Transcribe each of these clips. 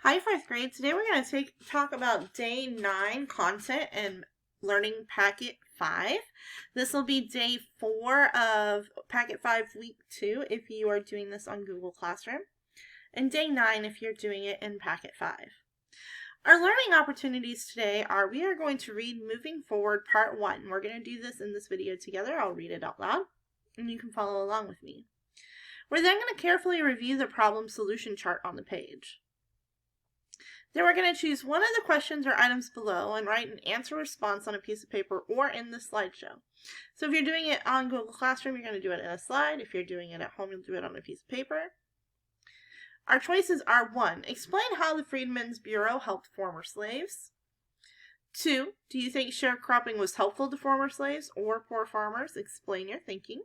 Hi, 4th grade. Today we're going to talk about day 9 content and learning packet 5. This will be day 4 of packet 5 week 2 if you are doing this on Google Classroom, and day 9 if you're doing it in packet 5. Our learning opportunities today are we are going to read Moving Forward Part 1. We're going to do this in this video together. I'll read it out loud and you can follow along with me. We're then going to carefully review the problem solution chart on the page. Then we're going to choose one of the questions or items below and write an answer response on a piece of paper or in the slideshow. So if you're doing it on Google Classroom, you're going to do it in a slide. If you're doing it at home, you'll do it on a piece of paper. Our choices are 1. Explain how the Freedmen's Bureau helped former slaves. 2. Do you think sharecropping was helpful to former slaves or poor farmers? Explain your thinking.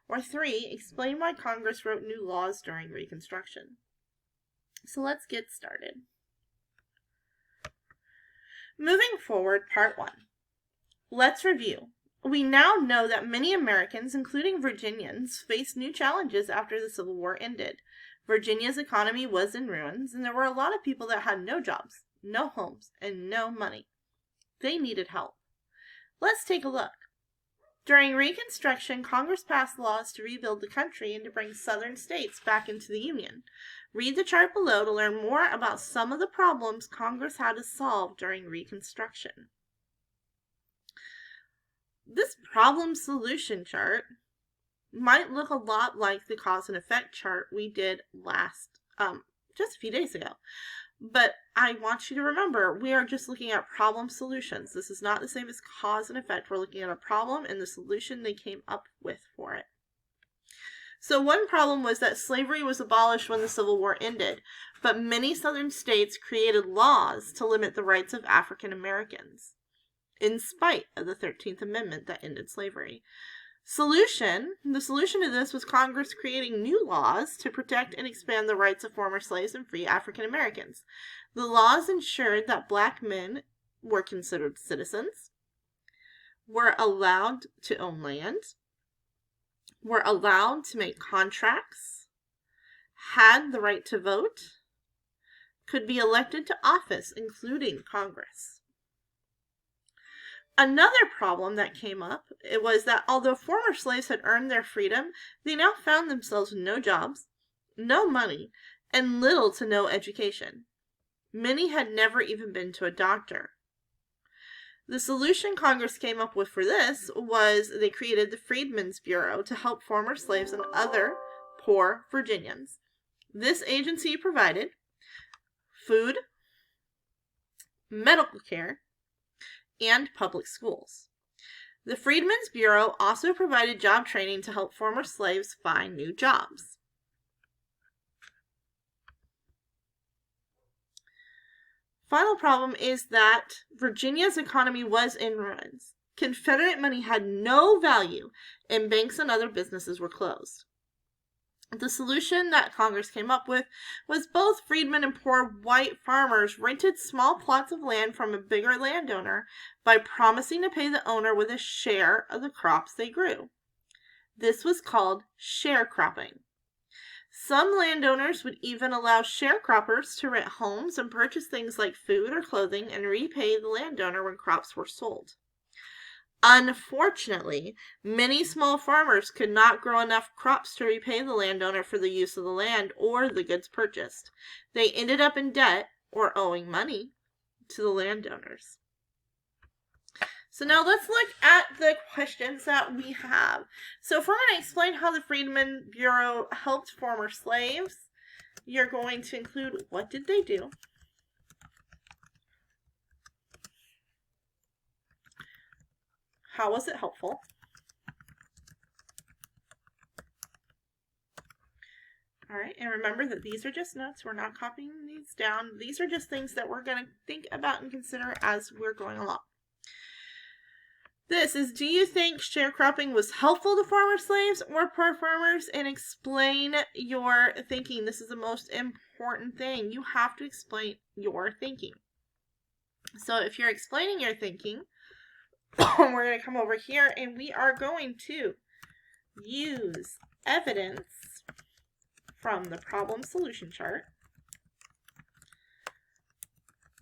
Or 3. Explain why Congress wrote new laws during Reconstruction. So let's get started. Moving forward, part 1. Let's review. We now know that many Americans, including Virginians, faced new challenges after the Civil War ended. Virginia's economy was in ruins, and there were a lot of people that had no jobs, no homes, and no money. They needed help. Let's take a look. During Reconstruction, Congress passed laws to rebuild the country and to bring southern states back into the Union. Read the chart below to learn more about some of the problems Congress had to solve during Reconstruction. This problem solution chart might look a lot like the cause and effect chart we did just a few days ago. But I want you to remember, we are just looking at problem solutions. This is not the same as cause and effect. We're looking at a problem and the solution they came up with for it. So one problem was that slavery was abolished when the Civil War ended, but many southern states created laws to limit the rights of African Americans, in spite of the 13th Amendment that ended slavery. The solution to this was Congress creating new laws to protect and expand the rights of former slaves and free African Americans. The laws ensured that black men were considered citizens, were allowed to own land, were allowed to make contracts, had the right to vote, could be elected to office, including Congress. Another problem that came up was that although former slaves had earned their freedom, they now found themselves with no jobs, no money, and little to no education. Many had never even been to a doctor. The solution Congress came up with for this was they created the Freedmen's Bureau to help former slaves and other poor Virginians. This agency provided food, medical care, and public schools. The Freedmen's Bureau also provided job training to help former slaves find new jobs. Final problem is that Virginia's economy was in ruins. Confederate money had no value, and banks and other businesses were closed. The solution that Congress came up with was both freedmen and poor white farmers rented small plots of land from a bigger landowner by promising to pay the owner with a share of the crops they grew. This was called sharecropping. Some landowners would even allow sharecroppers to rent homes and purchase things like food or clothing and repay the landowner when crops were sold. Unfortunately, many small farmers could not grow enough crops to repay the landowner for the use of the land or the goods purchased. They ended up in debt or owing money to the landowners. So now let's look at the questions that we have. So if we're going to explain how the Freedmen's Bureau helped former slaves, you're going to include what did they do? How was it helpful? All right, and remember that these are just notes. We're not copying these down. These are just things that we're going to think about and consider as we're going along. This is, do you think sharecropping was helpful to former slaves or poor farmers? And explain your thinking. This is the most important thing. You have to explain your thinking. So if you're explaining your thinking, we're going to come over here and we are going to use evidence from the problem solution chart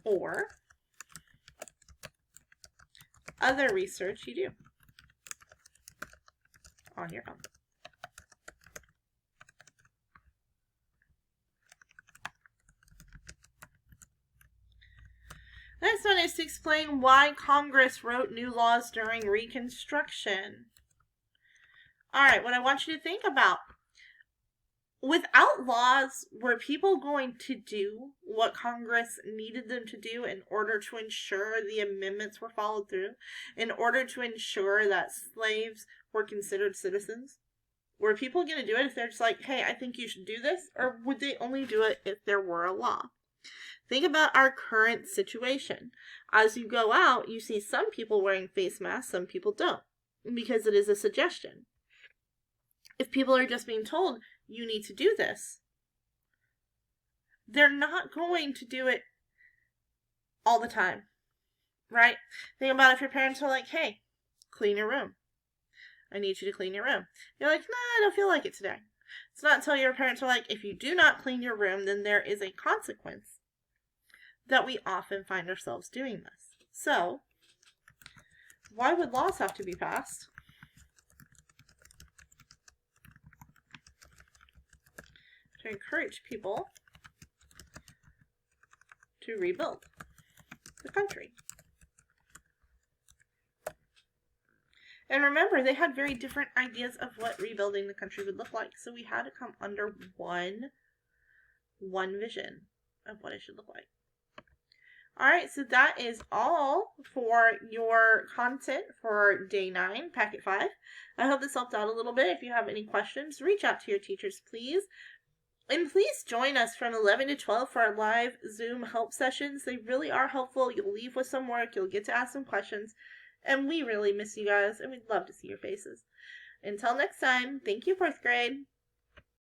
or other research you do on your own. Next one is to explain why Congress wrote new laws during Reconstruction. Alright, what I want you to think about. Without laws, were people going to do what Congress needed them to do in order to ensure the amendments were followed through? In order to ensure that slaves were considered citizens? Were people going to do it if they're just like, hey, I think you should do this? Or would they only do it if there were a law? Think about our current situation. As you go out, you see some people wearing face masks, some people don't, because it is a suggestion. If people are just being told, you need to do this, they're not going to do it all the time, right? Think about if your parents are like, hey, clean your room. I need you to clean your room. You're like, no, I don't feel like it today. It's not until your parents are like, if you do not clean your room, then there is a consequence, that we often find ourselves doing this. So, why would laws have to be passed? To encourage people to rebuild the country. And remember, they had very different ideas of what rebuilding the country would look like. So we had to come under one vision of what it should look like. Alright, so that is all for your content for day 9, packet 5. I hope this helped out a little bit. If you have any questions, reach out to your teachers, please. And please join us from 11 to 12 for our live Zoom help sessions. They really are helpful. You'll leave with some work. You'll get to ask some questions. And we really miss you guys, and we'd love to see your faces. Until next time, thank you, 4th grade.